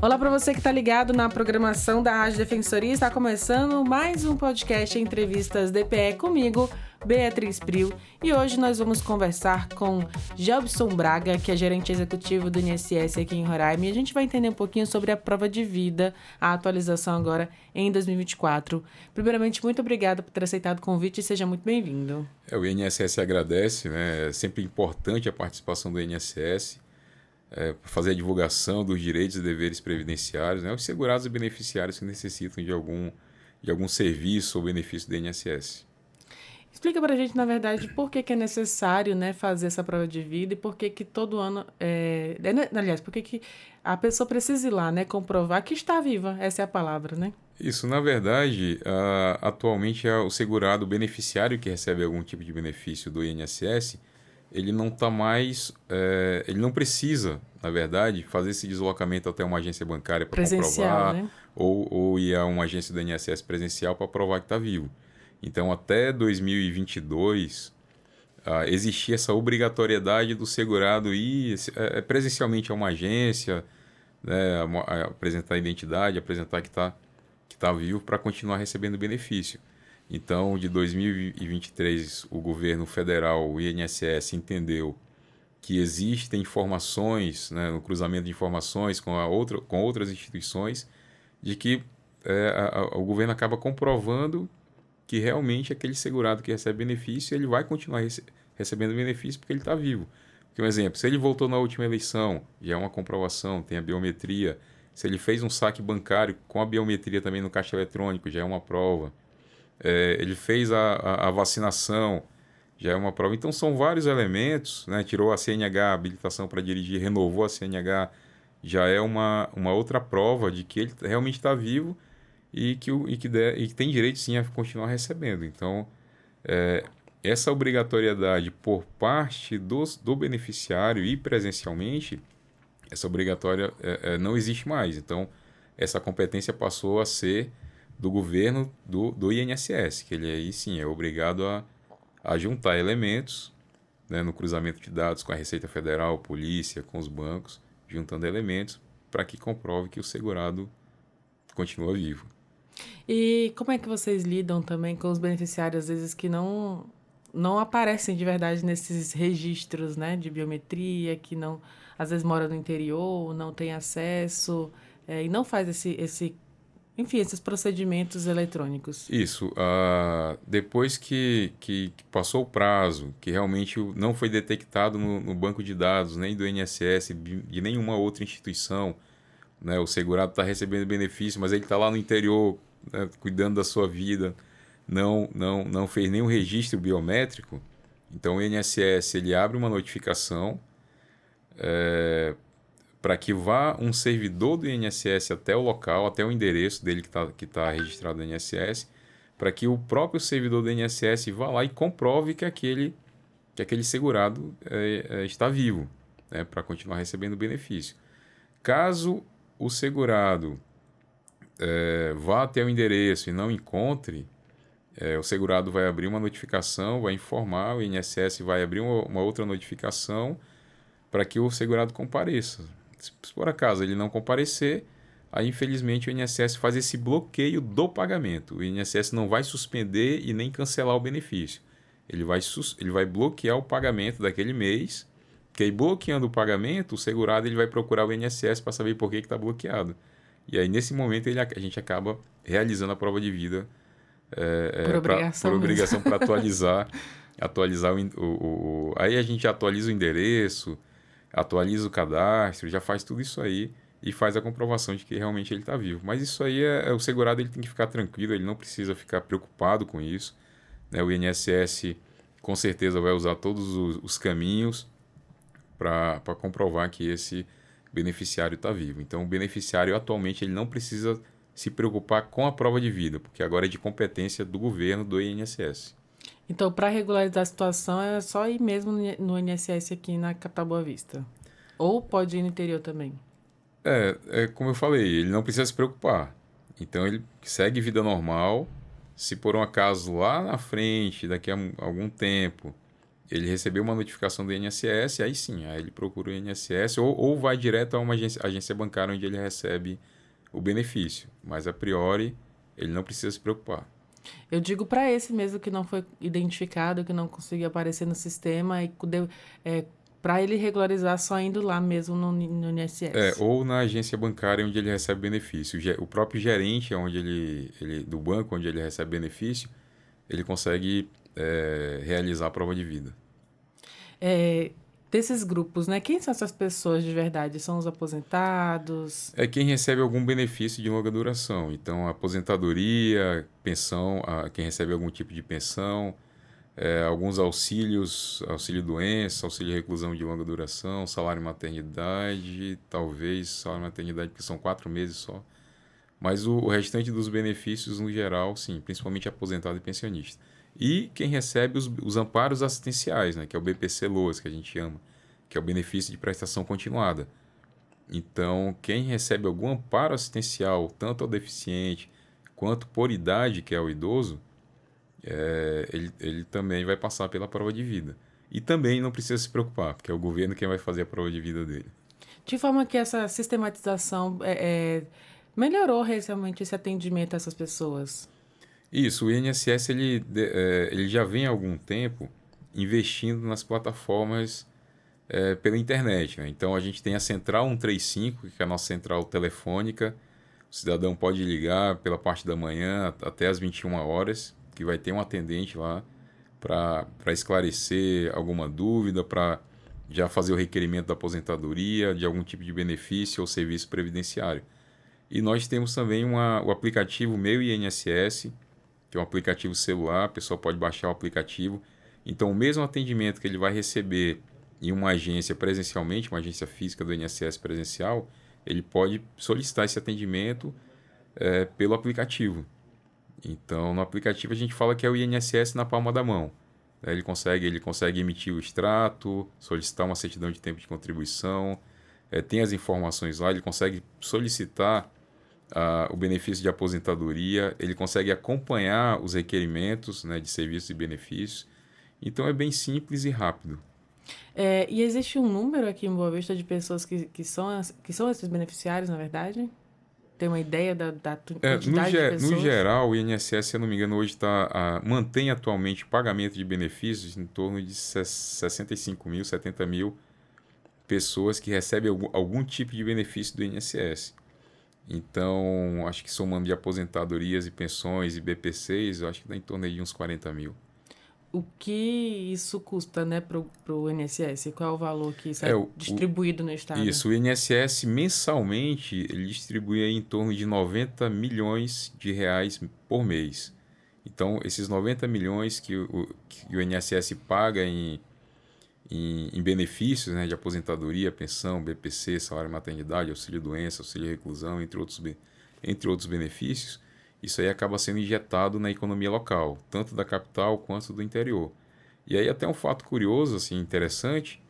Olá para você que está ligado na programação da Rádio Defensoria. Está começando mais um podcast Entrevistas DPE comigo, Beatriz Prio. E hoje nós vamos conversar com Gelbson Braga, que é gerente executivo do INSS aqui em Roraima. E a gente vai entender um pouquinho sobre a prova de vida, a atualização agora em 2024. Primeiramente, muito obrigada por ter aceitado o convite e seja muito bem-vindo. O INSS agradece, né? É sempre importante a participação do INSS. Fazer a divulgação dos direitos e deveres previdenciários, né? Os segurados e beneficiários que necessitam de algum serviço ou benefício do INSS. Explica para a gente, na verdade, por que é necessário, né, fazer essa prova de vida e por que todo ano... aliás, por que a pessoa precisa ir lá, né, comprovar que está viva, essa é a palavra, né? Isso, na verdade, atualmente o segurado beneficiário que recebe algum tipo de benefício do INSS, ele não está mais, ele não precisa, na verdade, fazer esse deslocamento até uma agência bancária para comprovar, né? ou ir a uma agência do INSS presencial para provar que está vivo. Então, até 2022, existia essa obrigatoriedade do segurado ir presencialmente a uma agência, né, apresentar a identidade, apresentar que tá vivo para continuar recebendo benefício. Então, de 2023, o governo federal, o INSS, entendeu que existem informações, né, no cruzamento de informações com outras instituições, de que o governo acaba comprovando que realmente aquele segurado que recebe benefício, ele vai continuar recebendo benefício porque ele está vivo. Porque, um exemplo, se ele voltou na última eleição, já é uma comprovação, tem a biometria. Se ele fez um saque bancário com a biometria também no caixa eletrônico, já é uma prova. Ele fez a vacinação, já é uma prova. Então, são vários elementos, né? Tirou a CNH, a habilitação para dirigir, renovou a CNH, já é uma outra prova de que ele realmente está vivo e que tem direito, sim, a continuar recebendo. Então, essa obrigatoriedade por parte do beneficiário e presencialmente, essa obrigatória não existe mais. Então, essa competência passou a ser do governo do INSS, que ele aí sim é obrigado a juntar elementos, né, no cruzamento de dados com a Receita Federal, polícia, com os bancos, juntando elementos para que comprove que o segurado continua vivo. E como é que vocês lidam também com os beneficiários, às vezes, que não aparecem de verdade nesses registros, né, de biometria, que não, às vezes mora no interior, não tem acesso, e não faz enfim, esses procedimentos eletrônicos? Isso. Depois que passou o prazo, que realmente não foi detectado no banco de dados, nem do INSS, de nenhuma outra instituição, né, o segurado está recebendo benefício, mas ele está lá no interior, né, cuidando da sua vida, não fez nenhum registro biométrico. Então o INSS ele abre uma notificação para que vá um servidor do INSS até o local, até o endereço dele que tá registrado no INSS, para que o próprio servidor do INSS vá lá e comprove que aquele segurado está vivo, né, para continuar recebendo o benefício. Caso o segurado vá até o endereço e não encontre, o segurado vai abrir uma notificação, vai informar, o INSS vai abrir uma outra notificação para que o segurado compareça. Se por acaso ele não comparecer, aí infelizmente o INSS faz esse bloqueio do pagamento. O INSS não vai suspender e nem cancelar o benefício. Ele vai bloquear o pagamento daquele mês, que aí bloqueando o pagamento, o segurado ele vai procurar o INSS para saber por que está bloqueado. E aí nesse momento a gente acaba realizando a prova de vida por obrigação para atualizar aí a gente atualiza o endereço, atualiza o cadastro, já faz tudo isso aí e faz a comprovação de que realmente ele está vivo. Mas isso aí o segurado ele tem que ficar tranquilo, ele não precisa ficar preocupado com isso, né? O INSS com certeza vai usar todos os caminhos para comprovar que esse beneficiário está vivo. Então o beneficiário atualmente ele não precisa se preocupar com a prova de vida, porque agora é de competência do governo do INSS. Então, para regularizar a situação, é só ir mesmo no INSS aqui na capital Boa Vista? Ou pode ir no interior também? Como eu falei, ele não precisa se preocupar. Então, ele segue vida normal. Se por um acaso lá na frente, daqui a algum tempo, ele recebeu uma notificação do INSS, aí sim, aí ele procura o INSS ou vai direto a uma agência bancária onde ele recebe o benefício. Mas, a priori, ele não precisa se preocupar. Eu digo para esse mesmo que não foi identificado, que não conseguiu aparecer no sistema, e para ele regularizar só indo lá mesmo no INSS. Ou na agência bancária onde ele recebe benefício. O próprio gerente do banco onde ele recebe benefício, ele consegue realizar a prova de vida. Desses grupos, né? Quem são essas pessoas de verdade? São os aposentados? É quem recebe algum benefício de longa duração. Então, aposentadoria, pensão, quem recebe algum tipo de pensão, alguns auxílios, auxílio-doença, auxílio-reclusão de longa duração, salário-maternidade, talvez salário-maternidade, porque são 4 meses só. Mas o restante dos benefícios, no geral, sim, principalmente aposentado e pensionista. E quem recebe os amparos assistenciais, né, que é o BPC-LOAS, que a gente chama, que é o benefício de prestação continuada. Então, quem recebe algum amparo assistencial, tanto ao deficiente quanto por idade, que é o idoso, ele também vai passar pela prova de vida. E também não precisa se preocupar, porque é o governo quem vai fazer a prova de vida dele. De forma que essa sistematização melhorou realmente esse atendimento a essas pessoas. Isso, o INSS ele já vem há algum tempo investindo nas plataformas pela internet, né? Então, a gente tem a Central 135, que é a nossa central telefônica. O cidadão pode ligar pela parte da manhã até às 21 horas, que vai ter um atendente lá para esclarecer alguma dúvida, para já fazer o requerimento da aposentadoria, de algum tipo de benefício ou serviço previdenciário. E nós temos também o aplicativo Meu INSS, que é um aplicativo celular, a pessoa pode baixar o aplicativo. Então, o mesmo atendimento que ele vai receber em uma agência presencialmente, uma agência física do INSS presencial, ele pode solicitar esse atendimento pelo aplicativo. Então, no aplicativo a gente fala que é o INSS na palma da mão. Ele consegue emitir o extrato, solicitar uma certidão de tempo de contribuição, tem as informações lá, ele consegue solicitar o benefício de aposentadoria, ele consegue acompanhar os requerimentos, né, de serviços e benefícios. Então, é bem simples e rápido. E existe um número aqui em Boa Vista de pessoas que são esses beneficiários, na verdade? Tem uma ideia da quantidade de pessoas? No geral, o INSS, se eu não me engano, hoje mantém atualmente pagamento de benefícios em torno de 65 mil, 70 mil pessoas que recebem algum tipo de benefício do INSS. Então, acho que somando de aposentadorias e pensões e BPCs, eu acho que dá em torno de uns 40 mil. O que isso custa, né, para o INSS? Qual é o valor que isso é distribuído no Estado? Isso, o INSS mensalmente ele distribui aí em torno de 90 milhões de reais por mês. Então, esses 90 milhões que o INSS paga em benefícios, né, de aposentadoria, pensão, BPC, salário-maternidade, auxílio-doença, auxílio-reclusão, entre outros benefícios, isso aí acaba sendo injetado na economia local, tanto da capital quanto do interior. E aí até um fato curioso, assim, interessante,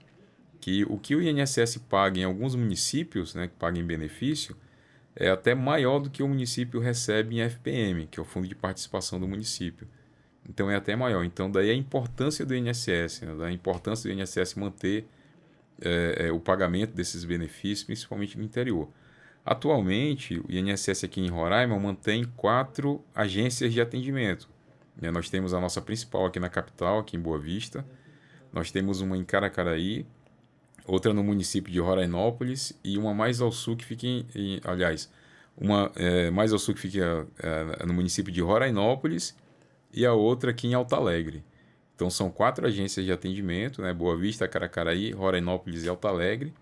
que o INSS paga em alguns municípios, né, que paga em benefício, é até maior do que o município recebe em FPM, que é o Fundo de Participação do Município. Então, é até maior. Então, daí a importância do INSS, né, da importância do INSS manter o pagamento desses benefícios, principalmente no interior. Atualmente, o INSS aqui em Roraima mantém 4 agências de atendimento. Nós temos a nossa principal aqui na capital, aqui em Boa Vista. Nós temos uma em Caracaraí, outra no município de Rorainópolis e uma mais ao sul que fica mais ao sul que fica no município de Rorainópolis e a outra aqui em Alto Alegre. Então, são 4 agências de atendimento, né? Boa Vista, Caracaraí, Rorainópolis e Alto Alegre,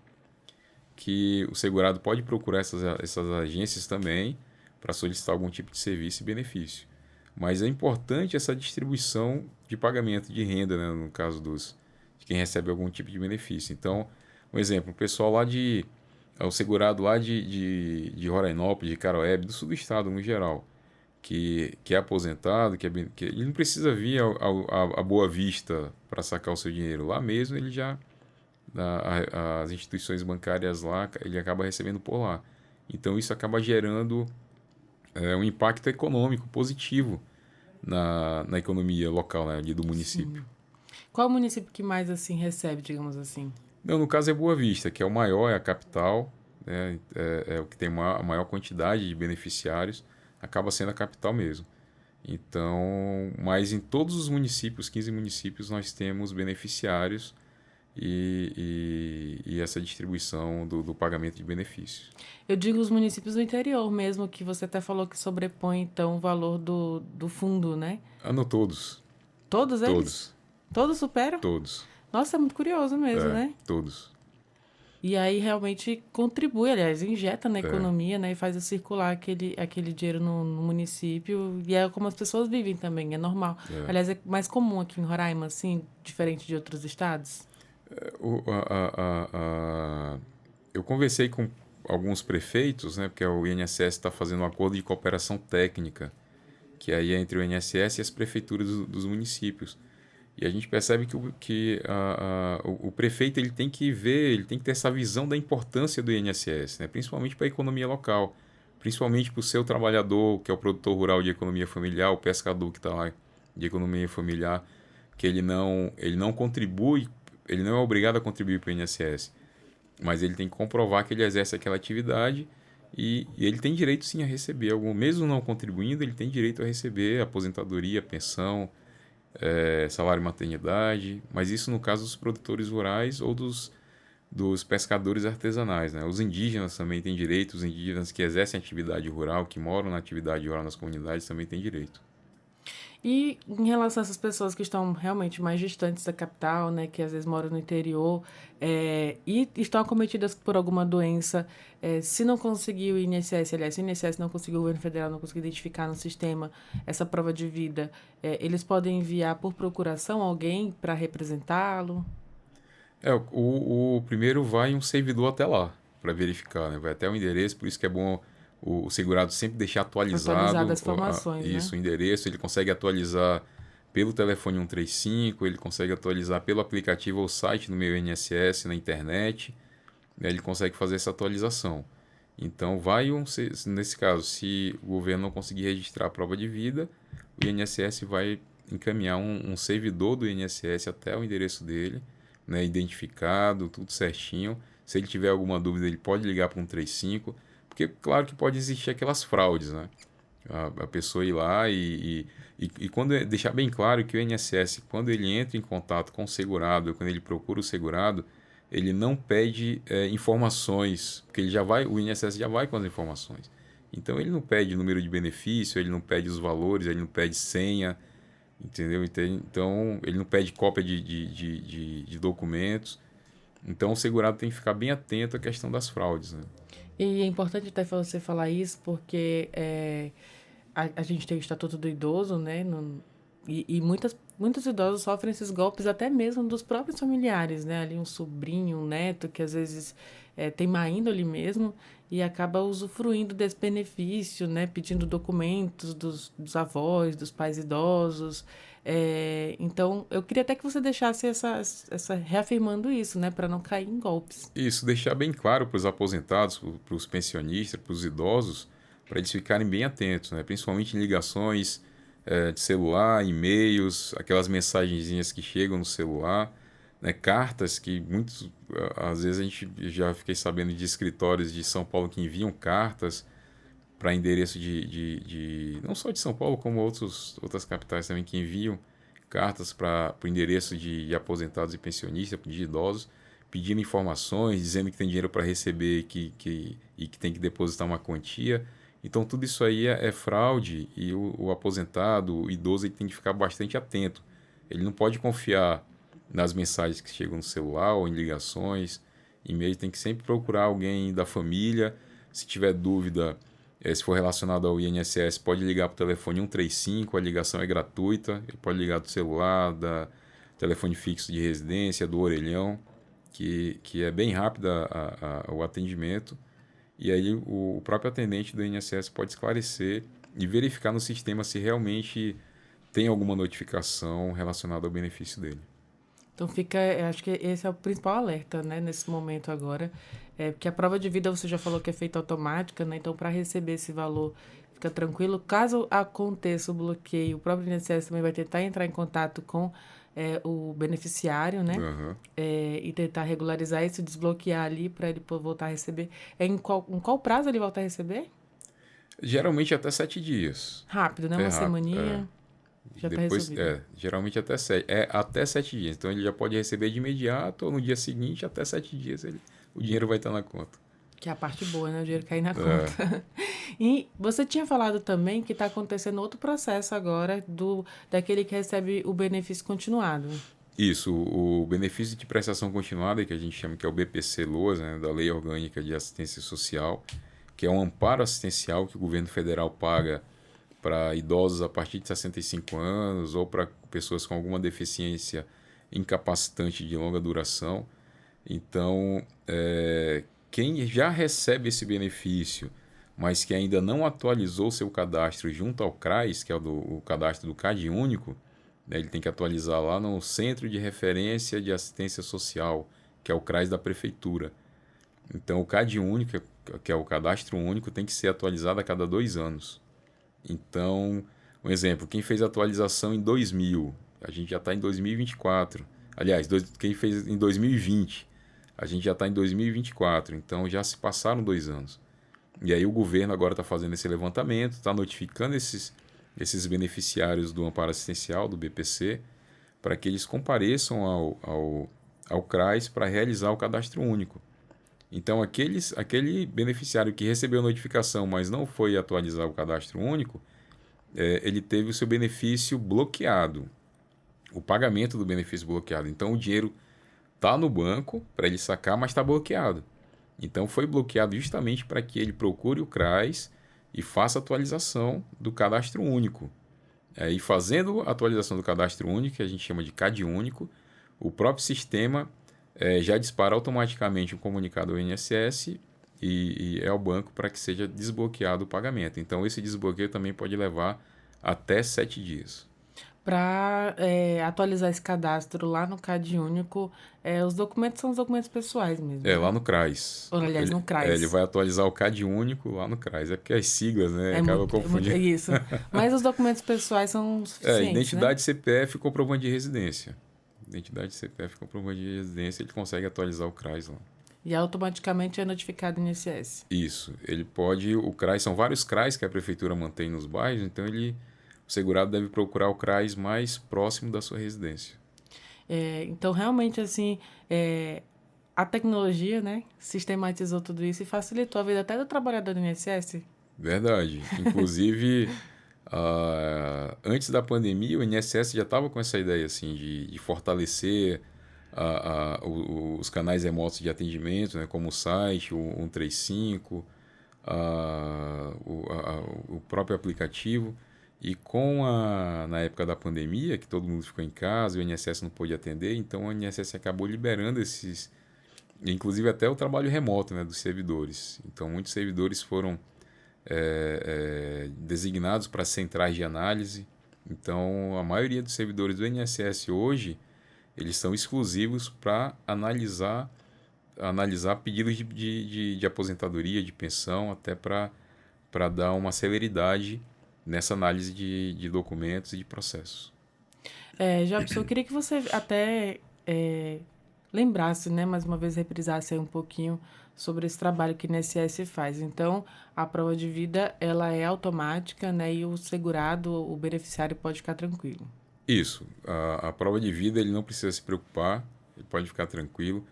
que o segurado pode procurar essas agências também para solicitar algum tipo de serviço e benefício. Mas é importante essa distribuição de pagamento de renda, né, no caso de quem recebe algum tipo de benefício. Então, um exemplo, o pessoal o segurado lá de Rorainópolis, de Caroebe, do sul do estado no geral, que é aposentado, que ele não precisa vir a Boa Vista para sacar o seu dinheiro. Lá mesmo ele já... as instituições bancárias lá, ele acaba recebendo por lá. Então, isso acaba gerando um impacto econômico positivo na economia local, né, ali do município. Sim. Qual é o município que mais, assim, recebe, digamos assim? Não, no caso é Boa Vista, que é o maior, é a capital, né? É o que tem a maior quantidade de beneficiários, acaba sendo a capital mesmo. Então, mas em todos os municípios, 15 municípios, nós temos beneficiários e essa distribuição do pagamento de benefícios. Eu digo os municípios do interior mesmo, que você até falou que sobrepõe, então, o valor do fundo, né? Ah, não, todos. Todos eles? Todos. Todos superam? Todos. Nossa, é muito curioso mesmo, né? Todos. E aí realmente contribui, aliás, injeta na economia, né? E faz circular aquele dinheiro no município. E é como as pessoas vivem também, é normal. Aliás, é mais comum aqui em Roraima, assim, diferente de outros estados? Eu conversei com alguns prefeitos, né? Porque o INSS está fazendo um acordo de cooperação técnica, que aí é entre o INSS e as prefeituras dos municípios. E a gente percebe o prefeito ele tem que ver, ele tem que ter essa visão da importância do INSS, né? Principalmente para a economia local, principalmente para o seu trabalhador, que é o produtor rural de economia familiar, o pescador que está lá de economia familiar, que ele não contribui, ele não é obrigado a contribuir para o INSS, mas ele tem que comprovar que ele exerce aquela atividade e ele tem direito sim a receber algum, mesmo não contribuindo, ele tem direito a receber aposentadoria, pensão, salário maternidade, mas isso no caso dos produtores rurais ou dos pescadores artesanais, né? Os indígenas também têm direito, os indígenas que exercem atividade rural, que moram na atividade rural nas comunidades também têm direito. E em relação a essas pessoas que estão realmente mais distantes da capital, né, que às vezes moram no interior, e estão acometidas por alguma doença, se não conseguir o INSS, aliás, se o INSS não conseguiu, o governo federal não conseguiu identificar no sistema essa prova de vida, eles podem enviar por procuração alguém para representá-lo? O primeiro vai um servidor até lá para verificar, né? Vai até o endereço, por isso que é bom o segurado sempre deixar atualizado As informações, isso, né? o endereço. Ele consegue atualizar pelo telefone 135, ele consegue atualizar pelo aplicativo ou site do meu INSS na internet, né? Ele consegue fazer essa atualização. Então, nesse caso, se o governo não conseguir registrar a prova de vida, o INSS vai encaminhar um servidor do INSS até o endereço dele, né, identificado, tudo certinho. Se ele tiver alguma dúvida, ele pode ligar para o 135, porque claro que pode existir aquelas fraudes, né? A pessoa ir lá e quando deixar bem claro que o INSS, quando ele entra em contato com o segurado, quando ele procura o segurado, ele não pede informações, porque o INSS já vai com as informações. Então ele não pede número de benefício, ele não pede os valores, ele não pede senha, entendeu? Então ele não pede cópia de documentos. Então o segurado tem que ficar bem atento à questão das fraudes, né? E é importante até você falar isso, porque a gente tem o Estatuto do Idoso, né? E muitos idosos sofrem esses golpes até mesmo dos próprios familiares, né? Ali um sobrinho, um neto, que às vezes tem má índole mesmo e acaba usufruindo desse benefício, né? Pedindo documentos dos avós, dos pais idosos. Então, eu queria até que você deixasse reafirmando isso, né? Para não cair em golpes. Isso, deixar bem claro para os aposentados, para os pensionistas, para os idosos, para eles ficarem bem atentos, né? Principalmente em ligações de celular, e-mails, aquelas mensagenzinhas que chegam no celular, né? Cartas que às vezes a gente já fiquei sabendo de escritórios de São Paulo que enviam cartas para endereço não só de São Paulo, como outras capitais também que enviam cartas para o endereço de aposentados e pensionistas, de idosos, pedindo informações, dizendo que tem dinheiro para receber e que tem que depositar uma quantia. Então, tudo isso aí é fraude e o aposentado, o idoso, ele tem que ficar bastante atento. Ele não pode confiar nas mensagens que chegam no celular ou em ligações, e-mail, tem que sempre procurar alguém da família. Se tiver dúvida, se for relacionado ao INSS, pode ligar para o telefone 135, a ligação é gratuita. Ele pode ligar do celular, da telefone fixo de residência, do orelhão, que é bem rápido o atendimento. E aí o próprio atendente do INSS pode esclarecer e verificar no sistema se realmente tem alguma notificação relacionada ao benefício dele. Então acho que esse é o principal alerta, né, nesse momento agora, porque a prova de vida você já falou que é feita automática, né, então para receber esse valor, fica tranquilo. Caso aconteça o bloqueio, o próprio INSS também vai tentar entrar em contato com o beneficiário, né? Aham. E tentar regularizar isso, desbloquear ali para ele voltar a receber. Em qual prazo ele volta a receber? Geralmente até 7 dias. Rápido, né? É Uma rápido. semaninha já está Depois, resolvido. geralmente até 7. É até 7 dias. Então ele já pode receber de imediato ou no dia seguinte, até 7 dias o dinheiro vai estar na conta. Que é a parte boa, né? O dinheiro cair na É. conta. E você tinha falado também que está acontecendo outro processo agora daquele que recebe o benefício continuado. Isso, o benefício de prestação continuada, que a gente chama que é o BPC-LOAS, né, da Lei Orgânica de Assistência Social, que é um amparo assistencial que o governo federal paga para idosos a partir de 65 anos ou para pessoas com alguma deficiência incapacitante de longa duração. Então, quem já recebe esse benefício, mas que ainda não atualizou seu cadastro junto ao CRAS, que é o cadastro do CAD único, né, ele tem que atualizar lá no Centro de Referência de Assistência Social, que é o CRAS da Prefeitura. Então, o CAD único, que é o cadastro único, tem que ser atualizado a cada 2 anos. Então, um exemplo, quem fez a atualização em 2000, a gente já está em 2024. Aliás, quem fez em 2020, a gente já está em 2024. Então, já se passaram 2 anos. E aí o governo agora está fazendo esse levantamento, está notificando esses beneficiários do amparo assistencial, do BPC, para que eles compareçam ao CRAS para realizar o cadastro único. Então, aquele beneficiário que recebeu a notificação, mas não foi atualizar o cadastro único, ele teve o seu benefício bloqueado, o pagamento do benefício bloqueado. Então, o dinheiro está no banco para ele sacar, mas está bloqueado. Então, foi bloqueado justamente para que ele procure o CRAS e faça a atualização do cadastro único. E fazendo a atualização do cadastro único, que a gente chama de CAD único, o próprio sistema já dispara automaticamente um comunicado ao INSS e ao banco para que seja desbloqueado o pagamento. Então, esse desbloqueio também pode levar até 7 dias. Para atualizar esse cadastro lá no CAD único, os documentos são os documentos pessoais mesmo, né? Lá no CRAS. Ou, aliás, no CRAS. Ele vai atualizar o CAD único lá no CRAS. É porque as siglas, né? Acaba confundindo. Isso. Mas os documentos pessoais são suficientes, identidade, né? CPF e comprovante de residência. Identidade, CPF e comprovante de residência, ele consegue atualizar o CRAS lá. E automaticamente é notificado no INSS. Isso. Ele pode... O CRAS, são vários CRAS que a prefeitura mantém nos bairros, então o segurado deve procurar o CRAS mais próximo da sua residência. Então, realmente, assim, a tecnologia, né, sistematizou tudo isso e facilitou a vida até do trabalhador do INSS. Verdade. Inclusive, antes da pandemia, o INSS já estava com essa ideia assim, de fortalecer os canais remotos de atendimento, né, como o site, o 135, o próprio aplicativo. E na época da pandemia, que todo mundo ficou em casa, o INSS não pôde atender, então o INSS acabou liberando inclusive até o trabalho remoto, né, dos servidores. Então muitos servidores foram designados para centrais de análise. Então a maioria dos servidores do INSS hoje, eles são exclusivos para analisar pedidos de aposentadoria, de pensão, até para dar uma celeridade nessa análise de documentos e de processos. Jobson, eu queria que você até lembrasse, né, mais uma vez reprisasse aí um pouquinho sobre esse trabalho que o INSS faz. Então, a prova de vida, ela é automática, né, e o segurado, o beneficiário pode ficar tranquilo. Isso. A prova de vida, ele não precisa se preocupar, ele pode ficar tranquilo.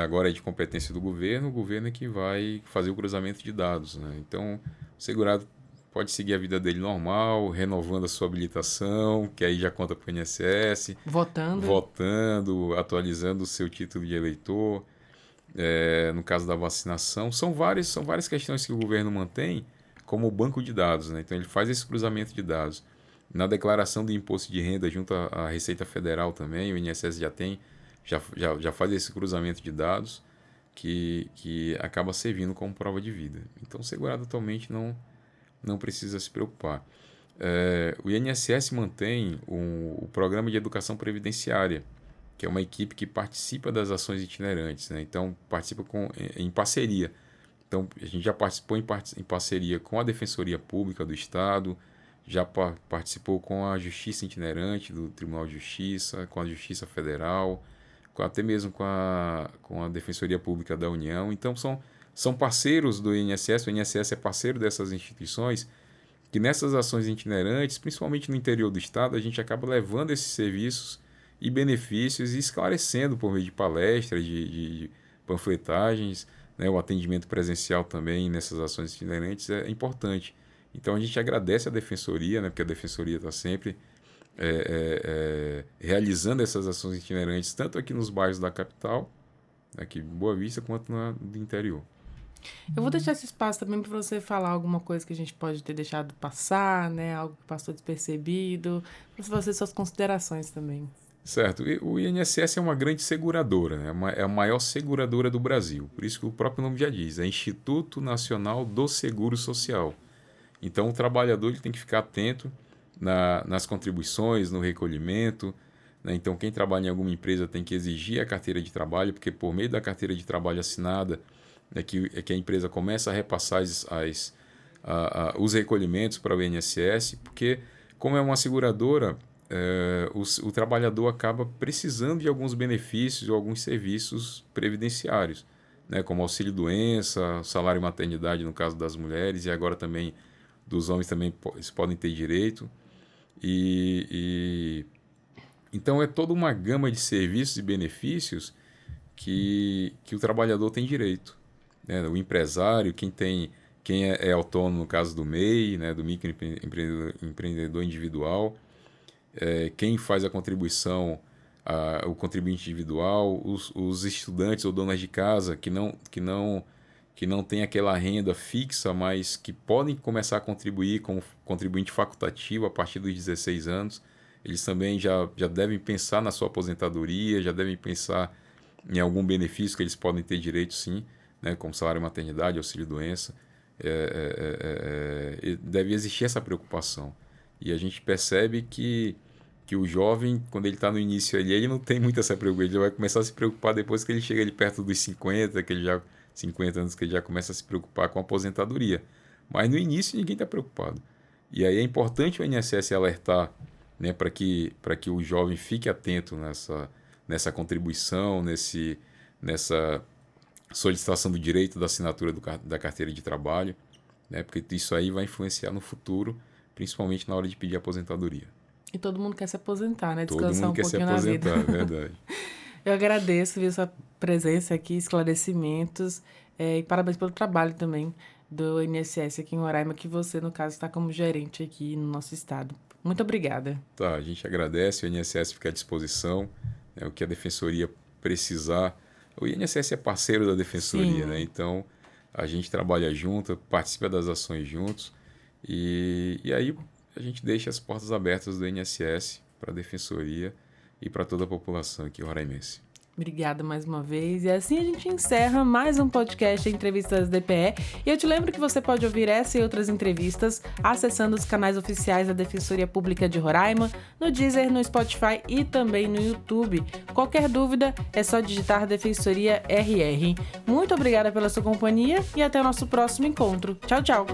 Agora é de competência do governo, o governo é que vai fazer o cruzamento de dados, né? Então, o segurado pode seguir a vida dele normal, renovando a sua habilitação, que aí já conta para o INSS. Votando, atualizando o seu título de eleitor. No caso da vacinação. São várias questões que o governo mantém como banco de dados, né? Então, ele faz esse cruzamento de dados. Na declaração do imposto de renda junto à Receita Federal também, o INSS já faz esse cruzamento de dados que acaba servindo como prova de vida. Então, o segurado atualmente não precisa se preocupar. O INSS mantém o Programa de Educação Previdenciária, que é uma equipe que participa das ações itinerantes, né? Então, participa em parceria. Então, a gente já participou em parceria com a Defensoria Pública do Estado, já participou com a Justiça Itinerante do Tribunal de Justiça, com a Justiça Federal, até mesmo com a Defensoria Pública da União. Então, são parceiros do INSS, o INSS é parceiro dessas instituições, que nessas ações itinerantes, principalmente no interior do estado, a gente acaba levando esses serviços e benefícios e esclarecendo por meio de palestras, de panfletagens, né? O atendimento presencial também nessas ações itinerantes é importante. Então a gente agradece a Defensoria, né? Porque a Defensoria está sempre realizando essas ações itinerantes, tanto aqui nos bairros da capital, aqui em Boa Vista, quanto do interior. Eu vou deixar esse espaço também para você falar alguma coisa que a gente pode ter deixado passar, né? Algo que passou despercebido, para fazer suas considerações também. Certo. O INSS é uma grande seguradora, né? É a maior seguradora do Brasil. Por isso que o próprio nome já diz, é Instituto Nacional do Seguro Social. Então o trabalhador ele tem que ficar atento nas contribuições, no recolhimento, né? Então quem trabalha em alguma empresa tem que exigir a carteira de trabalho, porque por meio da carteira de trabalho assinada é que a empresa começa a repassar os recolhimentos para o INSS, porque como é uma seguradora, o trabalhador acaba precisando de alguns benefícios ou alguns serviços previdenciários, né, como auxílio-doença, salário-maternidade no caso das mulheres, e agora também dos homens também eles podem ter direito. Então é toda uma gama de serviços e benefícios que o trabalhador tem direito, né? O empresário, quem é autônomo no caso do MEI, né, do microempreendedor individual, quem faz a contribuição, o contribuinte individual, os estudantes ou donas de casa que não tem aquela renda fixa, mas que podem começar a contribuir como contribuinte facultativo a partir dos 16 anos. Eles também já devem pensar na sua aposentadoria, já devem pensar em algum benefício que eles podem ter direito, sim, né, como salário-maternidade, auxílio-doença. Deve existir essa preocupação. E a gente percebe que o jovem, quando ele está no início ali, ele não tem muito essa preocupação. Ele vai começar a se preocupar depois que ele chega ali perto dos 50 anos, que ele já começa a se preocupar com a aposentadoria. Mas no início ninguém está preocupado. E aí é importante o INSS alertar, né, para que o jovem fique atento nessa contribuição, nessa solicitação do direito da assinatura da carteira de trabalho, né, porque isso aí vai influenciar no futuro, principalmente na hora de pedir aposentadoria. E todo mundo quer se aposentar, né? Descansar todo mundo quer se aposentar, é verdade. Eu agradeço a sua presença aqui, esclarecimentos, e parabéns pelo trabalho também do INSS aqui em Roraima, que você, no caso, está como gerente aqui no nosso estado. Muito obrigada. Tá, a gente agradece, o INSS fica à disposição, né, o que a Defensoria precisar. O INSS é parceiro da Defensoria, né? Então a gente trabalha junto, participa das ações juntos e aí a gente deixa as portas abertas do INSS para a Defensoria e para toda a população aqui roraimense. Obrigada mais uma vez. E assim a gente encerra mais um podcast Entrevistas DPE. E eu te lembro que você pode ouvir essa e outras entrevistas acessando os canais oficiais da Defensoria Pública de Roraima, no Deezer, no Spotify e também no YouTube. Qualquer dúvida é só digitar Defensoria RR. Muito obrigada pela sua companhia e até o nosso próximo encontro. Tchau, tchau!